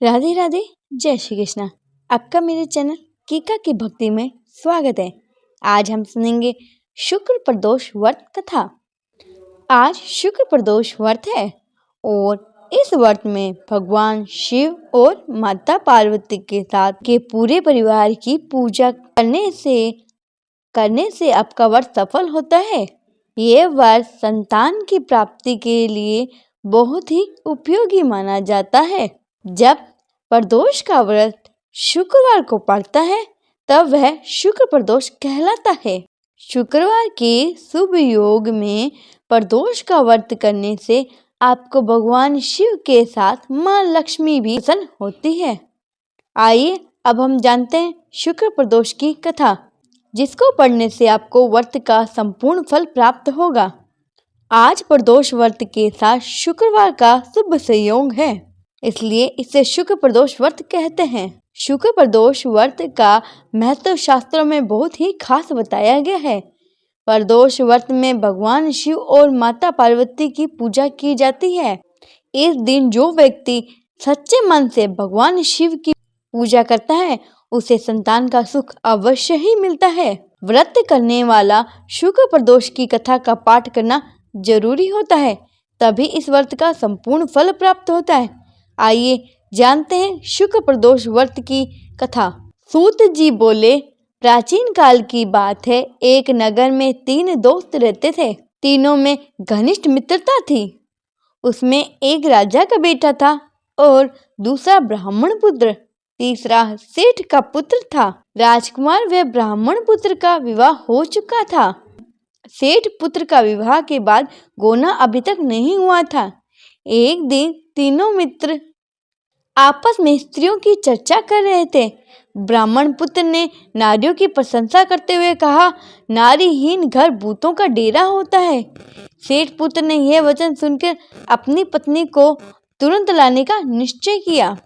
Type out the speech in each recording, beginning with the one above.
राधे राधे, जय श्री कृष्णा। आपका मेरे चैनल कीका की भक्ति में स्वागत है। आज हम सुनेंगे शुक्र प्रदोष व्रत कथा। आज शुक्र प्रदोष व्रत है और इस व्रत में भगवान शिव और माता पार्वती के साथ के पूरे परिवार की पूजा करने से आपका व्रत सफल होता है। ये व्रत संतान की प्राप्ति के लिए बहुत ही उपयोगी माना जाता है। जब प्रदोष का व्रत शुक्रवार को पड़ता है तब वह शुक्र प्रदोष कहलाता है। शुक्रवार के शुभ योग में प्रदोष का व्रत करने से आपको भगवान शिव के साथ मां लक्ष्मी भी प्रसन्न होती है। आइए अब हम जानते हैं शुक्र प्रदोष की कथा, जिसको पढ़ने से आपको व्रत का संपूर्ण फल प्राप्त होगा। आज प्रदोष व्रत के साथ शुक्रवार का शुभ संयोग है, इसलिए इसे शुक्र प्रदोष व्रत कहते हैं। शुक्र प्रदोष व्रत का महत्व शास्त्रों में बहुत ही खास बताया गया है। प्रदोष व्रत में भगवान शिव और माता पार्वती की पूजा की जाती है। इस दिन जो व्यक्ति सच्चे मन से भगवान शिव की पूजा करता है उसे संतान का सुख अवश्य ही मिलता है। व्रत करने वाला शुक्र प्रदोष की कथा का पाठ करना जरूरी होता है, तभी इस व्रत का संपूर्ण फल प्राप्त होता है। आइए जानते हैं शुक्र प्रदोष व्रत की कथा। सूत जी बोले, प्राचीन काल की बात है, एक नगर में 3 दोस्त रहते थे। तीनों में घनिष्ठ मित्रता थी। उसमें एक राजा का बेटा था और दूसरा ब्राह्मण पुत्र, तीसरा सेठ का पुत्र था। राजकुमार व ब्राह्मण पुत्र का विवाह हो चुका था। सेठ पुत्र का विवाह के बाद गोना अभी तक नहीं हुआ था। एक दिन तीनों मित्र आपस में स्त्रियों की चर्चा कर रहे थे। ब्राह्मण पुत्र ने नारियों की प्रशंसा करते हुए कहा, नारीहीन घर भूतों का डेरा होता है। सेठ पुत्र ने यह वचन सुनकर अपनी पत्नी को तुरंत लाने का निश्चय किया।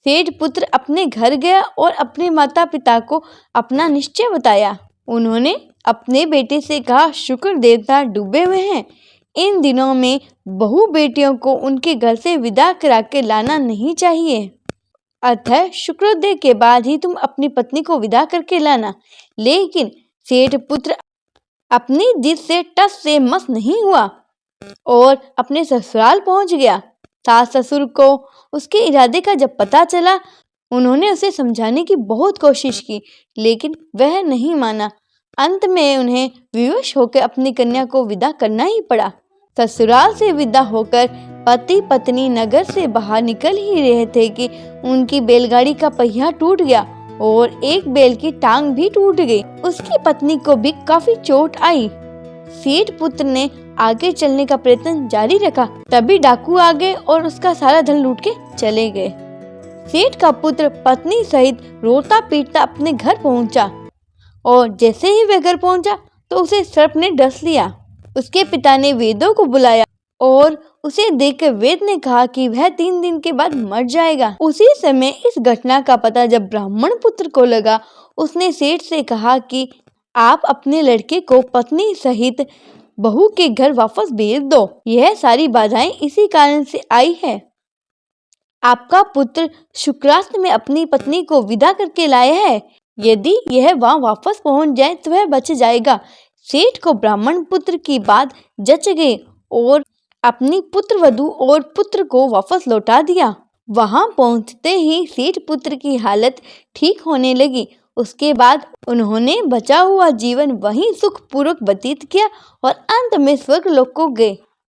सेठ पुत्र अपने घर गया और अपने माता पिता को अपना निश्चय बताया। उन्होंने अपने बेटे से कहा, शुक्र देवता डूबे हुए हैं। इन दिनों में बहू बेटियों को उनके घर से विदा करा के लाना नहीं चाहिए, अतः शुक्रोदय के बाद ही तुम अपनी पत्नी को विदा करके लाना। लेकिन सेठ पुत्र अपनी जिद से टस से मस नहीं हुआ और अपने ससुराल पहुंच गया। सास ससुर को उसके इरादे का जब पता चला, उन्होंने उसे समझाने की बहुत कोशिश की, लेकिन वह नहीं माना। अंत में उन्हें विवश होकर अपनी कन्या को विदा करना ही पड़ा। ससुराल से विदा होकर पति पत्नी नगर से बाहर निकल ही रहे थे कि उनकी बैलगाड़ी का पहिया टूट गया और एक बैल की टांग भी टूट गई। उसकी पत्नी को भी काफी चोट आई। सेठ पुत्र ने आगे चलने का प्रयत्न जारी रखा, तभी डाकू आ गए और उसका सारा धन लूट के चले गए। सेठ का पुत्र पत्नी सहित रोता पीटता अपने घर पहुंचा और जैसे ही वह घर पहुंचा तो उसे सर्प ने डस लिया। उसके पिता ने वेदों को बुलाया और उसे देखकर वेद ने कहा कि वह 3 दिन के बाद मर जाएगा। उसी समय इस घटना का पता जब ब्राह्मण पुत्र को लगा, उसने सेठ से कहा कि आप अपने लड़के को पत्नी सहित बहू के घर वापस भेज दो। यह सारी बाधाएं इसी कारण से आई है। आपका पुत्र शुक्रास्त में अपनी पत्नी को विदा करके लाया है। यदि यह वहां वापस पहुंच जाए तो वह बच जाएगा। सेठ को ब्राह्मण पुत्र की बात जच गई और अपनी पुत्र वधू और पुत्र को वापस लौटा दिया। वहां पहुंचते ही सेठ पुत्र की हालत ठीक होने लगी। उसके बाद उन्होंने बचा हुआ जीवन वहीं सुखपूर्वक व्यतीत किया और अंत में स्वर्ग लोक को गए।